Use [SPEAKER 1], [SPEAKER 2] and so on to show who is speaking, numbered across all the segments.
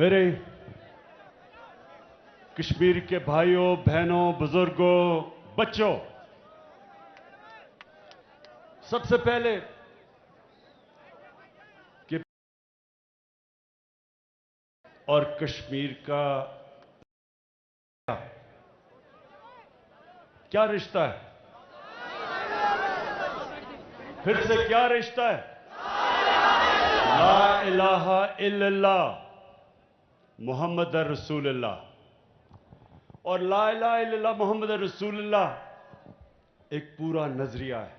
[SPEAKER 1] میرے کشمیر کے بھائیوں بہنوں بزرگوں بچوں، سب سے پہلے کہ اور کشمیر کا کیا رشتہ ہے؟ پھر سے کیا رشتہ ہے؟ لا الہ الا اللہ محمد رسول اللہ. اور لا الہ الا اللہ محمد رسول اللہ ایک پورا نظریہ ہے.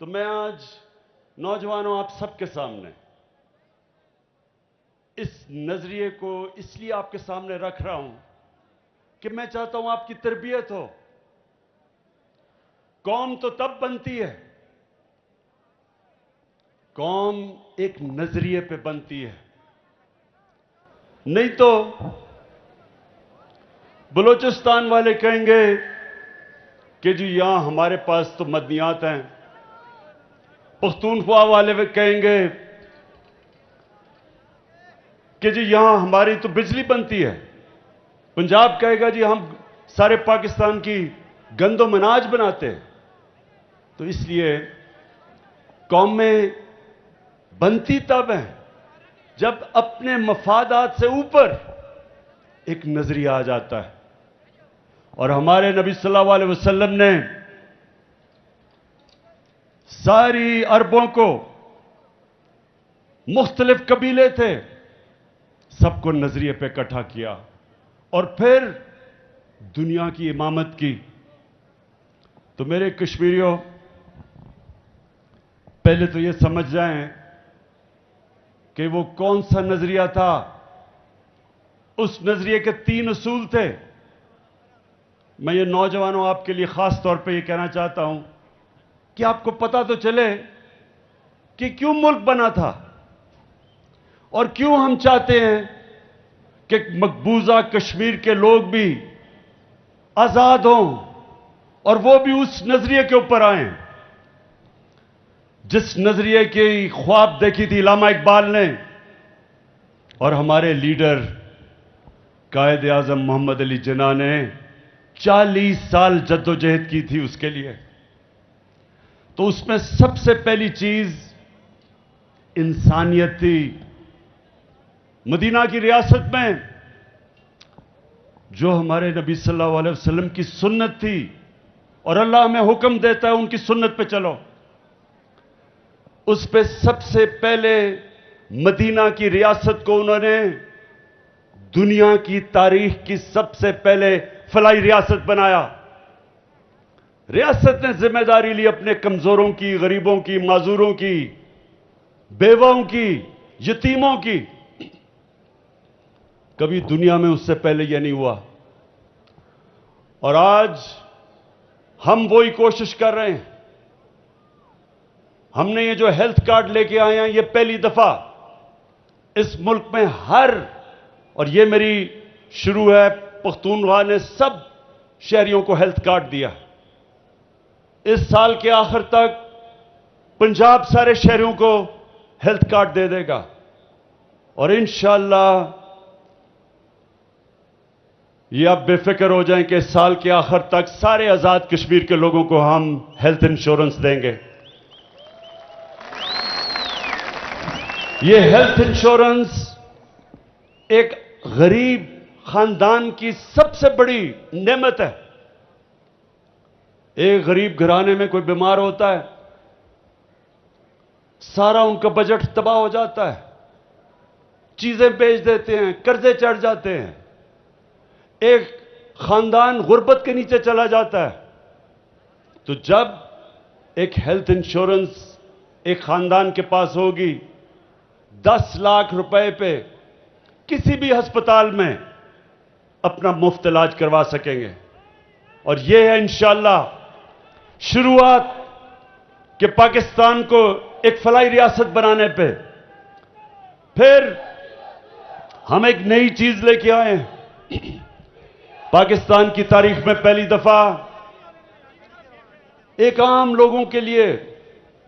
[SPEAKER 1] تو میں آج نوجوانوں آپ سب کے سامنے اس نظریے کو اس لیے آپ کے سامنے رکھ رہا ہوں کہ میں چاہتا ہوں آپ کی تربیت ہو. قوم تو تب بنتی ہے، قوم ایک نظریے پہ بنتی ہے. نہیں تو بلوچستان والے کہیں گے کہ جی یہاں ہمارے پاس تو مدنیات ہیں، پختونخوا والے کہیں گے کہ جی یہاں ہماری تو بجلی بنتی ہے، پنجاب کہے گا جی ہم سارے پاکستان کی گند و مناج بناتے ہیں. تو اس لیے قومیں بنتی تب ہیں جب اپنے مفادات سے اوپر ایک نظریہ آ جاتا ہے. اور ہمارے نبی صلی اللہ علیہ وسلم نے ساری عربوں کو، مختلف قبیلے تھے، سب کو نظریے پہ اکٹھا کیا اور پھر دنیا کی امامت کی. تو میرے کشمیریوں، پہلے تو یہ سمجھ جائیں کہ وہ کون سا نظریہ تھا. اس نظریے کے 3 اصول تھے. میں یہ نوجوانوں آپ کے لیے خاص طور پہ یہ کہنا چاہتا ہوں کہ آپ کو پتہ تو چلے کہ کیوں ملک بنا تھا اور کیوں ہم چاہتے ہیں کہ مقبوضہ کشمیر کے لوگ بھی آزاد ہوں اور وہ بھی اس نظریے کے اوپر آئیں جس نظریے کی خواب دیکھی تھی علامہ اقبال نے اور ہمارے لیڈر قائد اعظم محمد علی جناح نے 40 سال جدوجہد کی تھی اس کے لیے. تو اس میں سب سے پہلی چیز انسانیت تھی. مدینہ کی ریاست میں جو ہمارے نبی صلی اللہ علیہ وسلم کی سنت تھی اور اللہ ہمیں حکم دیتا ہے ان کی سنت پہ چلو، اس پہ سب سے پہلے مدینہ کی ریاست کو انہوں نے دنیا کی تاریخ کی سب سے پہلے فلاحی ریاست بنایا. ریاست نے ذمہ داری لی اپنے کمزوروں کی، غریبوں کی، معذوروں کی، بیواؤں کی، یتیموں کی. کبھی دنیا میں اس سے پہلے یہ نہیں ہوا. اور آج ہم وہی کوشش کر رہے ہیں. ہم نے یہ جو ہیلتھ کارڈ لے کے آئے ہیں یہ پہلی دفعہ اس ملک میں اور یہ میری شروع ہے، پختونخوا نے سب شہریوں کو ہیلتھ کارڈ دیا. اس سال کے آخر تک پنجاب سارے شہریوں کو ہیلتھ کارڈ دے دے گا اور انشاءاللہ یہ آپ بے فکر ہو جائیں کہ سال کے آخر تک سارے آزاد کشمیر کے لوگوں کو ہم ہیلتھ انشورنس دیں گے. یہ ہیلتھ انشورنس ایک غریب خاندان کی سب سے بڑی نعمت ہے. ایک غریب گھرانے میں کوئی بیمار ہوتا ہے، سارا ان کا بجٹ تباہ ہو جاتا ہے، چیزیں بیچ دیتے ہیں، قرضے چڑھ جاتے ہیں، ایک خاندان غربت کے نیچے چلا جاتا ہے. تو جب ایک ہیلتھ انشورنس ایک خاندان کے پاس ہوگی، 10 لاکھ روپے پہ کسی بھی ہسپتال میں اپنا مفت علاج کروا سکیں گے. اور یہ ہے انشاءاللہ شروعات کہ پاکستان کو ایک فلاحی ریاست بنانے پہ. پھر ہم ایک نئی چیز لے کے آئے ہیں. پاکستان کی تاریخ میں پہلی دفعہ ایک عام لوگوں کے لیے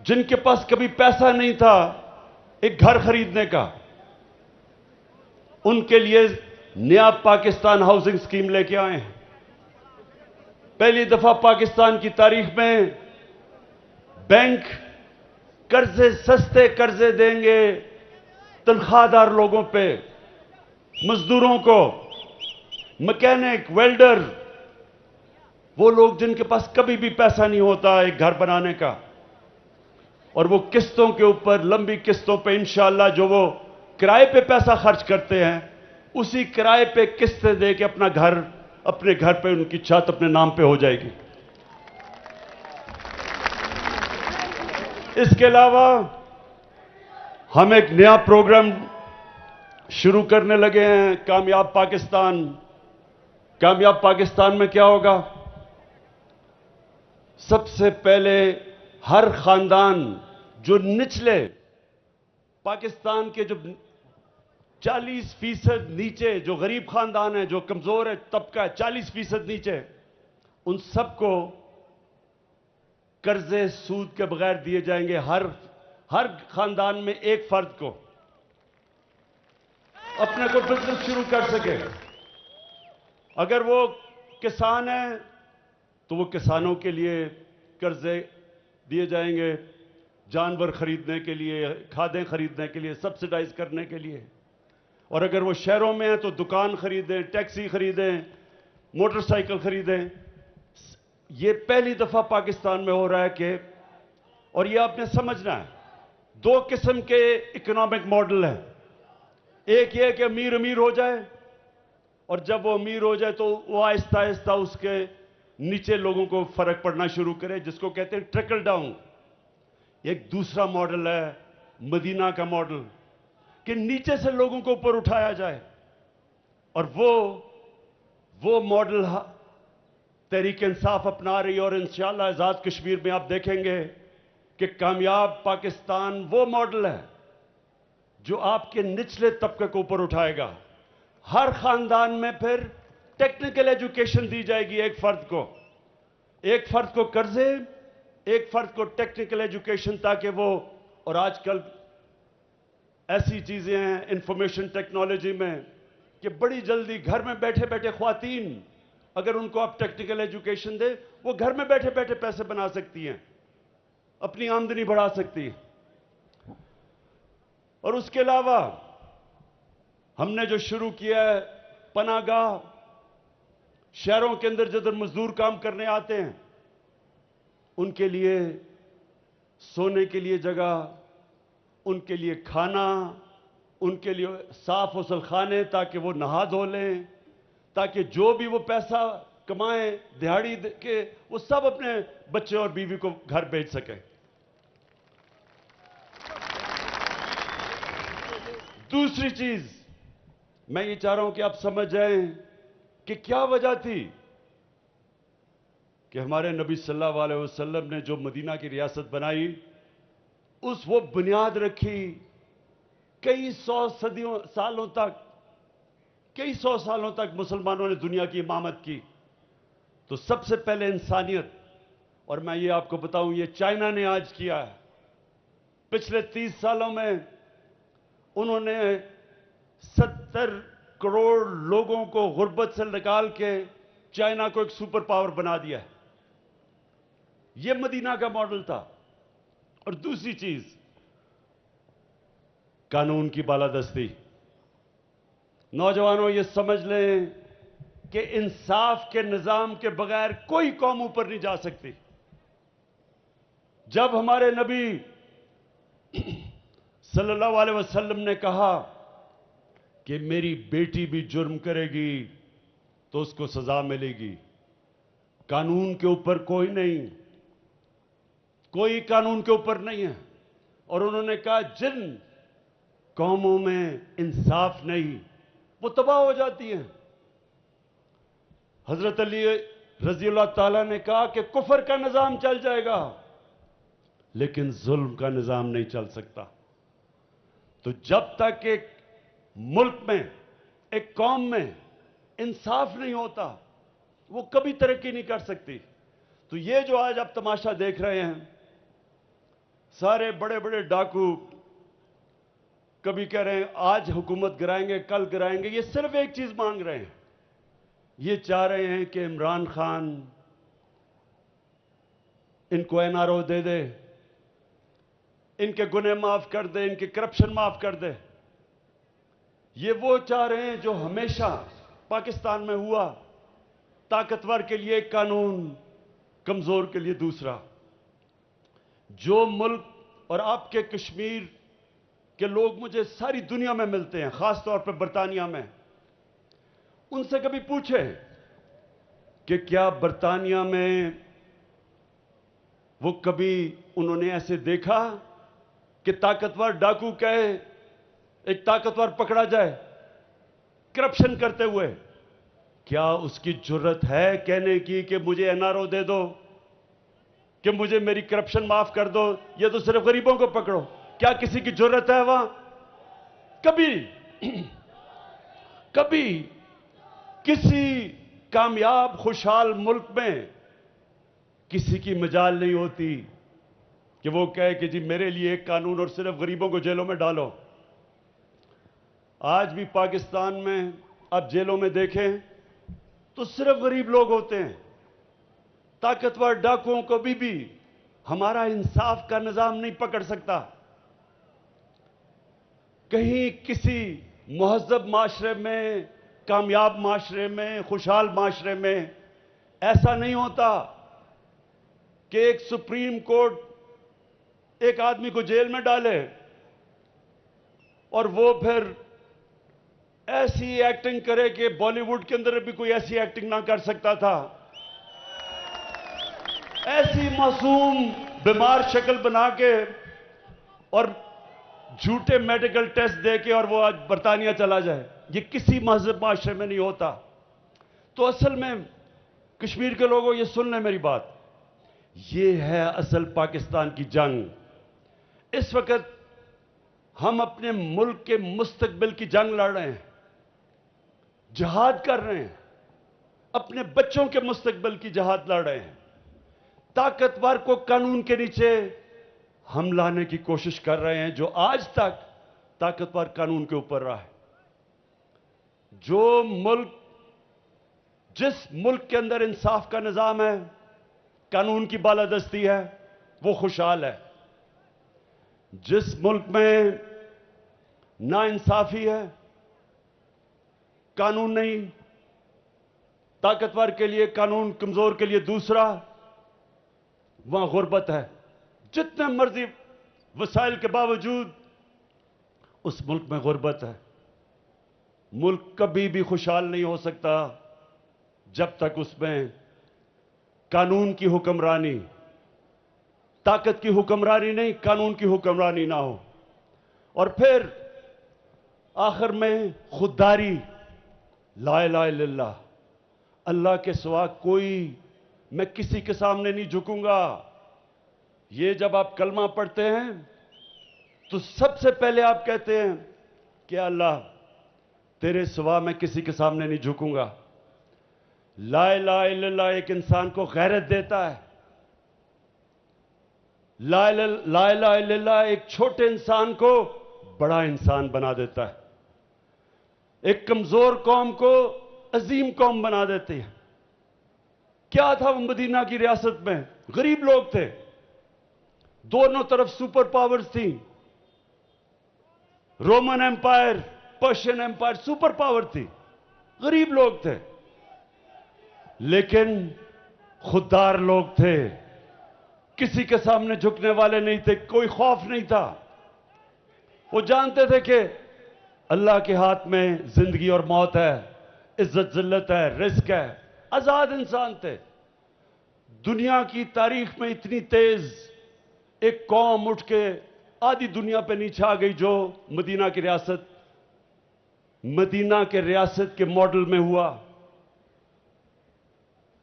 [SPEAKER 1] جن کے پاس کبھی پیسہ نہیں تھا ایک گھر خریدنے کا، ان کے لیے نیا پاکستان ہاؤسنگ اسکیم لے کے آئے ہیں. پہلی دفعہ پاکستان کی تاریخ میں بینک قرضے، سستے قرضے دیں گے تنخواہ دار لوگوں پہ، مزدوروں کو، مکینک، ویلڈر، وہ لوگ جن کے پاس کبھی بھی پیسہ نہیں ہوتا ایک گھر بنانے کا، اور وہ قسطوں کے اوپر، لمبی قسطوں پہ انشاءاللہ جو وہ کرائے پہ پیسہ خرچ کرتے ہیں، اسی کرائے پہ قسطیں دے کے اپنے گھر پہ ان کی چھت اپنے نام پہ ہو جائے گی. اس کے علاوہ ہم ایک نیا پروگرام شروع کرنے لگے ہیں، کامیاب پاکستان. کامیاب پاکستان میں کیا ہوگا؟ سب سے پہلے ہر خاندان جو نچلے پاکستان کے جو 40% نیچے جو غریب خاندان ہیں، جو کمزور ہے طبقہ ہے 40% نیچے، ان سب کو قرضے سود کے بغیر دیے جائیں گے. ہر خاندان میں ایک فرد کو اپنے کو بزنس شروع کر سکے. اگر وہ کسان ہیں تو وہ کسانوں کے لیے قرضے دیے جائیں گے، جانور خریدنے کے لیے، کھادیں خریدنے کے لیے، سبسڈائز کرنے کے لیے. اور اگر وہ شہروں میں ہیں تو دکان خریدیں، ٹیکسی خریدیں، موٹر سائیکل خریدیں. یہ پہلی دفعہ پاکستان میں ہو رہا ہے کہ، اور یہ آپ نے سمجھنا ہے، دو قسم کے اکنامک ماڈل ہیں. ایک یہ کہ امیر امیر ہو جائے، اور جب وہ امیر ہو جائے تو وہ آہستہ آہستہ اس کے نیچے لوگوں کو فرق پڑنا شروع کرے، جس کو کہتے ہیں ٹرکل ڈاؤن. ایک دوسرا ماڈل ہے مدینہ کا ماڈل، کہ نیچے سے لوگوں کو اوپر اٹھایا جائے. اور وہ ماڈل تحریک انصاف اپنا رہی ہے، اور انشاءاللہ آزاد کشمیر میں آپ دیکھیں گے کہ کامیاب پاکستان وہ ماڈل ہے جو آپ کے نچلے طبقے کو اوپر اٹھائے گا. ہر خاندان میں پھر ٹیکنیکل ایجوکیشن دی جائے گی، ایک فرد کو قرضے، ایک فرد کو ٹیکنیکل ایجوکیشن، تاکہ وہ، اور آج کل ایسی چیزیں ہیں انفارمیشن ٹیکنالوجی میں کہ بڑی جلدی گھر میں بیٹھے بیٹھے خواتین، اگر ان کو آپ ٹیکنیکل ایجوکیشن دیں، وہ گھر میں بیٹھے بیٹھے پیسے بنا سکتی ہیں، اپنی آمدنی بڑھا سکتی ہیں. اور اس کے علاوہ ہم نے جو شروع کیا ہے پناہ گاہ، شہروں کے اندر جدھر مزدور کام کرنے آتے ہیں ان کے لیے سونے کے لیے جگہ، ان کے لیے کھانا، ان کے لیے صاف غسل خانے تاکہ وہ نہا دھو لیں، تاکہ جو بھی وہ پیسہ کمائیں دہاڑی کے، وہ سب اپنے بچے اور بیوی کو گھر بھیج سکیں. دوسری چیز میں یہ چاہ رہا ہوں کہ آپ سمجھ جائیں کہ کیا وجہ تھی کہ ہمارے نبی صلی اللہ علیہ وسلم نے جو مدینہ کی ریاست بنائی، وہ بنیاد رکھی کئی سو سالوں تک مسلمانوں نے دنیا کی امامت کی. تو سب سے پہلے انسانیت، اور میں یہ آپ کو بتاؤں یہ چائنا نے آج کیا ہے. پچھلے 30 سالوں میں انہوں نے 70 کروڑ لوگوں کو غربت سے نکال کے چائنا کو ایک سپر پاور بنا دیا ہے. یہ مدینہ کا ماڈل تھا. اور دوسری چیز قانون کی بالادستی. نوجوانوں یہ سمجھ لیں کہ انصاف کے نظام کے بغیر کوئی قوم اوپر نہیں جا سکتی. جب ہمارے نبی صلی اللہ علیہ وسلم نے کہا کہ میری بیٹی بھی جرم کرے گی تو اس کو سزا ملے گی، قانون کے اوپر کوئی قانون کے اوپر نہیں ہے. اور انہوں نے کہا جن قوموں میں انصاف نہیں وہ تباہ ہو جاتی ہیں. حضرت علی رضی اللہ تعالیٰ نے کہا کہ کفر کا نظام چل جائے گا لیکن ظلم کا نظام نہیں چل سکتا. تو جب تک ایک ملک میں، ایک قوم میں انصاف نہیں ہوتا وہ کبھی ترقی نہیں کر سکتی. تو یہ جو آج آپ تماشا دیکھ رہے ہیں، سارے بڑے بڑے ڈاکو کبھی کہہ رہے ہیں آج حکومت گرائیں گے، کل گرائیں گے. یہ صرف ایک چیز مانگ رہے ہیں. یہ چاہ رہے ہیں کہ عمران خان ان کو این آر او دے دے، ان کے گناہ معاف کر دے، ان کے کرپشن معاف کر دے. یہ وہ چاہ رہے ہیں جو ہمیشہ پاکستان میں ہوا، طاقتور کے لیے ایک قانون، کمزور کے لیے دوسرا. جو ملک، اور آپ کے کشمیر کے لوگ مجھے ساری دنیا میں ملتے ہیں، خاص طور پر برطانیہ میں، ان سے کبھی پوچھے کہ کیا برطانیہ میں وہ کبھی انہوں نے ایسے دیکھا کہ طاقتور ڈاکو کہے ایک طاقتور پکڑا جائے کرپشن کرتے ہوئے؟ کیا اس کی جرت ہے کہنے کی کہ مجھے این آر او دے دو، کہ مجھے میری کرپشن معاف کر دو، یہ تو صرف غریبوں کو پکڑو؟ کیا کسی کی جرت ہے وہاں؟ کبھی کسی کامیاب خوشحال ملک میں کسی کی مجال نہیں ہوتی کہ وہ کہے کہ جی میرے لیے ایک قانون اور صرف غریبوں کو جیلوں میں ڈالو. آج بھی پاکستان میں آپ جیلوں میں دیکھیں تو صرف غریب لوگ ہوتے ہیں. طاقتور ڈاکوؤں کو بھی ہمارا انصاف کا نظام نہیں پکڑ سکتا. کہیں کسی مہذب معاشرے میں، کامیاب معاشرے میں، خوشحال معاشرے میں ایسا نہیں ہوتا کہ ایک سپریم کورٹ ایک آدمی کو جیل میں ڈالے اور وہ پھر ایسی ایکٹنگ کرے کہ بالی ووڈ کے اندر بھی کوئی ایسی ایکٹنگ نہ کر سکتا تھا. ایسی معصوم بیمار شکل بنا کے اور جھوٹے میڈیکل ٹیسٹ دے کے اور وہ آج برطانیہ چلا جائے. یہ کسی مہذب معاشرے میں نہیں ہوتا. تو اصل میں کشمیر کے لوگوں یہ سن لیں میری بات، یہ ہے اصل پاکستان کی جنگ. اس وقت ہم اپنے ملک کے مستقبل کی جنگ لڑ رہے ہیں، جہاد کر رہے ہیں، اپنے بچوں کے مستقبل کی جہاد لڑ رہے ہیں. طاقتور کو قانون کے نیچے ہم لانے کی کوشش کر رہے ہیں جو آج تک طاقتور قانون کے اوپر رہا ہے. جس ملک کے اندر انصاف کا نظام ہے، قانون کی بالادستی ہے، وہ خوشحال ہے. جس ملک میں ناانصافی ہے، قانون نہیں، طاقتور کے لیے قانون، کمزور کے لیے دوسرا، وہاں غربت ہے. جتنے مرضی وسائل کے باوجود اس ملک میں غربت ہے. ملک کبھی بھی خوشحال نہیں ہو سکتا جب تک اس میں قانون کی حکمرانی، طاقت کی حکمرانی نہیں، قانون کی حکمرانی نہ ہو. اور پھر آخر میں خودداری، لا الہ الا اللہ، اللہ کے سوا کوئی، میں کسی کے سامنے نہیں جھکوں گا. یہ جب آپ کلمہ پڑھتے ہیں تو سب سے پہلے آپ کہتے ہیں کہ اللہ تیرے سوا میں کسی کے سامنے نہیں جھکوں گا. لا الہ الا اللہ ایک انسان کو غیرت دیتا ہے. لا الہ الا اللہ ایک چھوٹے انسان کو بڑا انسان بنا دیتا ہے. ایک کمزور قوم کو عظیم قوم بنا دیتی ہے. کیا تھا وہ مدینہ کی ریاست میں؟ غریب لوگ تھے، دونوں طرف سپر پاورز تھیں. Roman empire, Persian empire super power تھی، غریب لوگ تھے لیکن خوددار لوگ تھے. کسی کے سامنے جھکنے والے نہیں تھے، کوئی خوف نہیں تھا. وہ جانتے تھے کہ اللہ کے ہاتھ میں زندگی اور موت ہے، عزت ذلت ہے، رزق ہے. آزاد انسان تھے. دنیا کی تاریخ میں اتنی تیز ایک قوم اٹھ کے آدھی دنیا پہ نیچے آ گئی جو مدینہ کی ریاست کے ماڈل میں ہوا.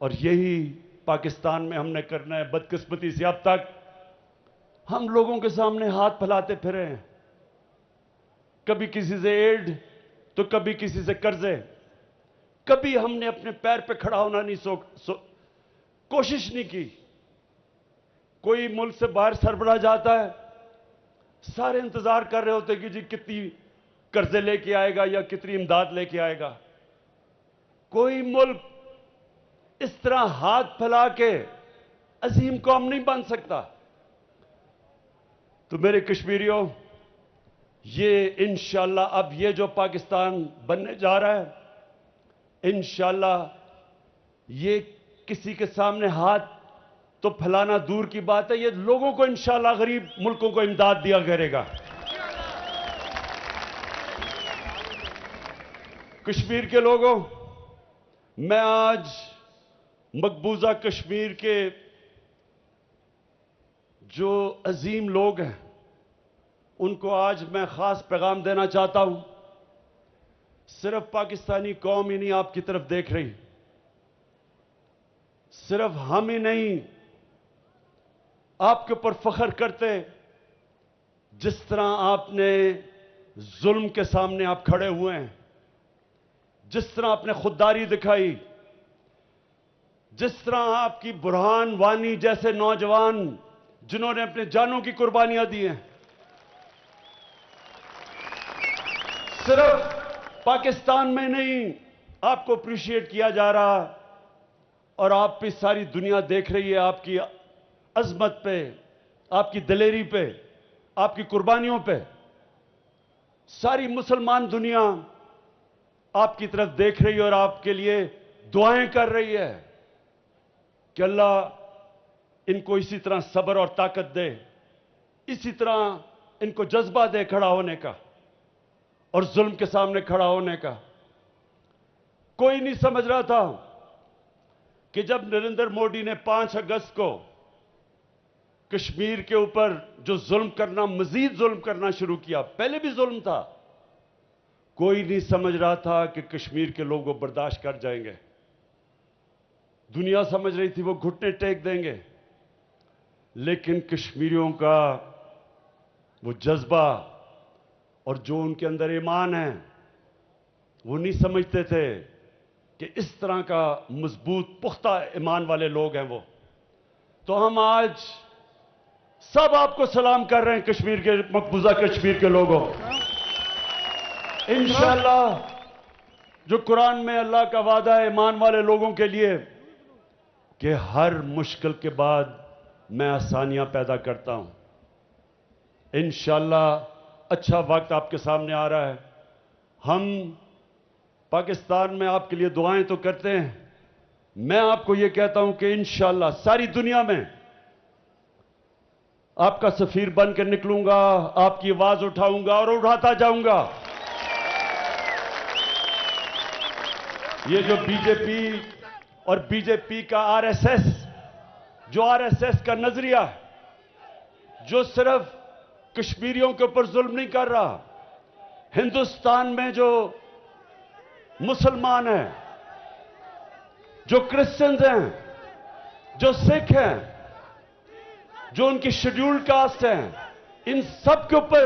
[SPEAKER 1] اور یہی پاکستان میں ہم نے کرنا ہے. بدقسمتی سے اب تک ہم لوگوں کے سامنے ہاتھ پھیلاتے پھرے ہیں، کبھی کسی سے ایڈ تو کبھی کسی سے قرضے. کبھی ہم نے اپنے پیر پہ کھڑا ہونا نہیں کوشش نہیں کی. کوئی ملک سے باہر سربراہ جاتا ہے سارے انتظار کر رہے ہوتے کہ جی کتنی قرضے لے کے آئے گا یا کتنی امداد لے کے آئے گا. کوئی ملک اس طرح ہاتھ پھیلا کے عظیم قوم نہیں بن سکتا. تو میرے کشمیریوں، یہ انشاءاللہ اب یہ جو پاکستان بننے جا رہا ہے، انشاءاللہ یہ کسی کے سامنے ہاتھ تو پھیلانا دور کی بات ہے، یہ لوگوں کو انشاءاللہ غریب ملکوں کو امداد دیا کرے گا. کشمیر کے لوگوں، میں آج مقبوضہ کشمیر کے جو عظیم لوگ ہیں ان کو آج میں خاص پیغام دینا چاہتا ہوں. صرف پاکستانی قوم ہی نہیں آپ کی طرف دیکھ رہی، صرف ہم ہی نہیں آپ کے اوپر فخر کرتے. جس طرح آپ نے ظلم کے سامنے آپ کھڑے ہوئے ہیں، جس طرح آپ نے خودداری دکھائی، جس طرح آپ کی برہان وانی جیسے نوجوان جنہوں نے اپنے جانوں کی قربانیاں دی ہیں، صرف پاکستان میں نہیں آپ کو اپریشیٹ کیا جا رہا، اور آپ پہ ساری دنیا دیکھ رہی ہے آپ کی عظمت پہ، آپ کی دلیری پہ، آپ کی قربانیوں پہ. ساری مسلمان دنیا آپ کی طرف دیکھ رہی ہے اور آپ کے لیے دعائیں کر رہی ہے کہ اللہ ان کو اسی طرح صبر اور طاقت دے، اسی طرح ان کو جذبہ دے کھڑا ہونے کا اور ظلم کے سامنے کھڑا ہونے کا. کوئی نہیں سمجھ رہا تھا کہ جب نریندر مودی نے 5 اگست کو کشمیر کے اوپر جو ظلم کرنا، مزید ظلم کرنا شروع کیا، پہلے بھی ظلم تھا، کوئی نہیں سمجھ رہا تھا کہ کشمیر کے لوگ وہ برداشت کر جائیں گے. دنیا سمجھ رہی تھی وہ گھٹنے ٹیک دیں گے، لیکن کشمیریوں کا وہ جذبہ اور جو ان کے اندر ایمان ہے، وہ نہیں سمجھتے تھے کہ اس طرح کا مضبوط پختہ ایمان والے لوگ ہیں وہ. تو ہم آج سب آپ کو سلام کر رہے ہیں کشمیر کے، مقبوضہ کشمیر کے لوگوں. انشاءاللہ جو قرآن میں اللہ کا وعدہ ہے ایمان والے لوگوں کے لیے کہ ہر مشکل کے بعد میں آسانیاں پیدا کرتا ہوں. انشاءاللہ اچھا وقت آپ کے سامنے آ رہا ہے. ہم پاکستان میں آپ کے لیے دعائیں تو کرتے ہیں، میں آپ کو یہ کہتا ہوں کہ انشاءاللہ ساری دنیا میں آپ کا سفیر بن کر نکلوں گا، آپ کی آواز اٹھاؤں گا اور اٹھاتا جاؤں گا. یہ جو بی جے پی اور بی جے پی کا آر ایس ایس، جو آر ایس ایس کا نظریہ جو صرف کشمیریوں کے اوپر ظلم نہیں کر رہا، ہندوستان میں جو مسلمان ہیں، جو کرسچنز ہیں، جو سکھ ہیں، جو ان کی شیڈیول کاسٹ ہیں، ان سب کے اوپر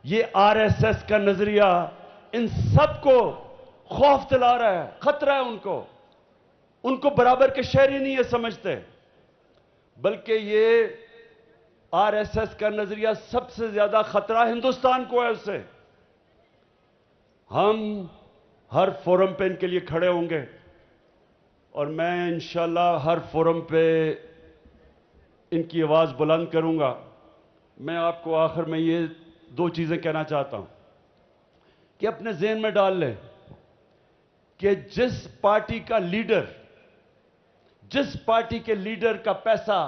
[SPEAKER 1] یہ آر ایس ایس کا نظریہ ان سب کو خوف دلا رہا ہے، خطرہ ہے ان کو برابر کے شہری نہیں یہ سمجھتے، بلکہ یہ آر ایس ایس کا نظریہ سب سے زیادہ خطرہ ہندوستان کو ہے. اس سے ہم ہر فورم پہ ان کے لیے کھڑے ہوں گے، اور میں انشاءاللہ ہر فورم پہ ان کی آواز بلند کروں گا. میں آپ کو آخر میں یہ 2 چیزیں کہنا چاہتا ہوں کہ اپنے ذہن میں ڈال لیں کہ جس پارٹی کے لیڈر کا پیسہ،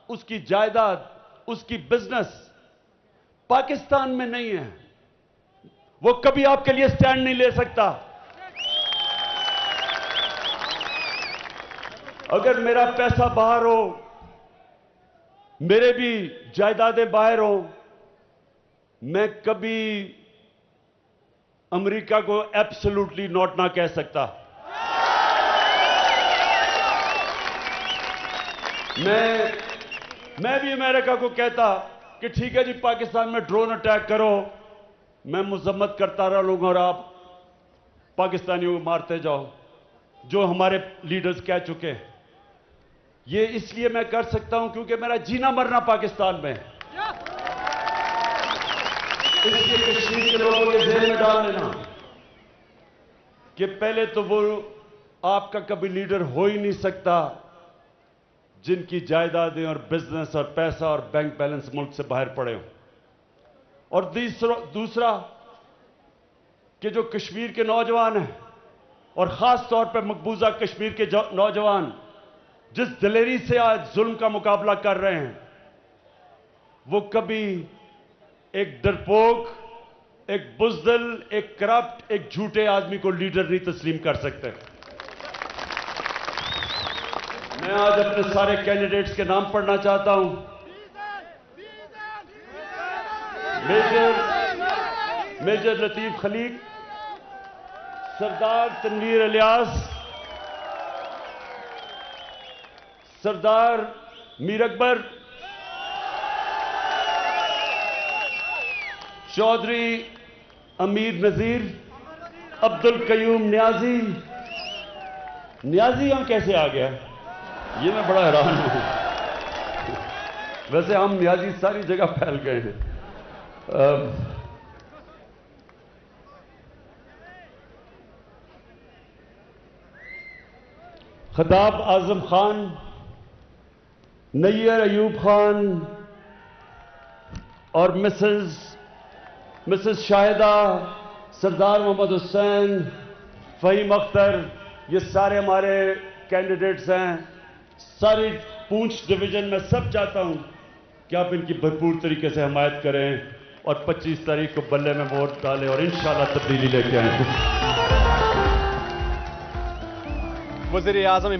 [SPEAKER 1] اس کی جائیداد، اس کی بزنس پاکستان میں نہیں ہے، وہ کبھی آپ کے لیے سٹینڈ نہیں لے سکتا. اگر میرا پیسہ باہر ہو، میرے بھی جائیدادیں باہر ہوں، میں کبھی امریکہ کو ایبسولوٹلی نوٹ نہ کہہ سکتا. میں بھی امریکہ کو کہتا کہ ٹھیک ہے جی پاکستان میں ڈرون اٹیک کرو، میں مذمت کرتا رہا لوگوں اور آپ پاکستانیوں کو مارتے جاؤ، جو ہمارے لیڈرز کہہ چکے ہیں. یہ اس لیے میں کر سکتا ہوں کیونکہ میرا جینا مرنا پاکستان میں ہے. اس لیے کشمیر کے لوگوں کے ذہن میں ڈال لینا کہ پہلے تو وہ آپ کا کبھی لیڈر ہو ہی نہیں سکتا جن کی جائیدادیں اور بزنس اور پیسہ اور بینک بیلنس ملک سے باہر پڑے ہوں. اور دوسرا کہ جو کشمیر کے نوجوان ہیں اور خاص طور پہ مقبوضہ کشمیر کے نوجوان جس دلیری سے آج ظلم کا مقابلہ کر رہے ہیں وہ کبھی ایک ڈرپوک، ایک بزدل، ایک کرپٹ، ایک جھوٹے آدمی کو لیڈر نہیں تسلیم کر سکتے. میں آج اپنے سارے کینڈیڈیٹس کے نام پڑھنا چاہتا ہوں. میجر لطیف خلیق، سردار تنویر الیاس، سردار میر اکبر، چودھری امیر نذیر، عبد القیوم نیازی. نیازی یہاں کیسے آ گیا؟ یہ میں بڑا حیران ہوں. ویسے ہم نیازی ساری جگہ پھیل گئے ہیں. خطاب اعظم خان، نیّر ایوب خان اور مسز شاہدہ، سردار محمد حسین، فہیم اختر، یہ سارے ہمارے کینڈیڈیٹس ہیں. ساری پونچھ ڈویژن میں سب چاہتا ہوں کہ آپ ان کی بھرپور طریقے سے حمایت کریں اور 25 تاریخ کو بلے میں ووٹ ڈالیں اور انشاءاللہ تبدیلی لے کے آئیں.
[SPEAKER 2] وزیر اعظم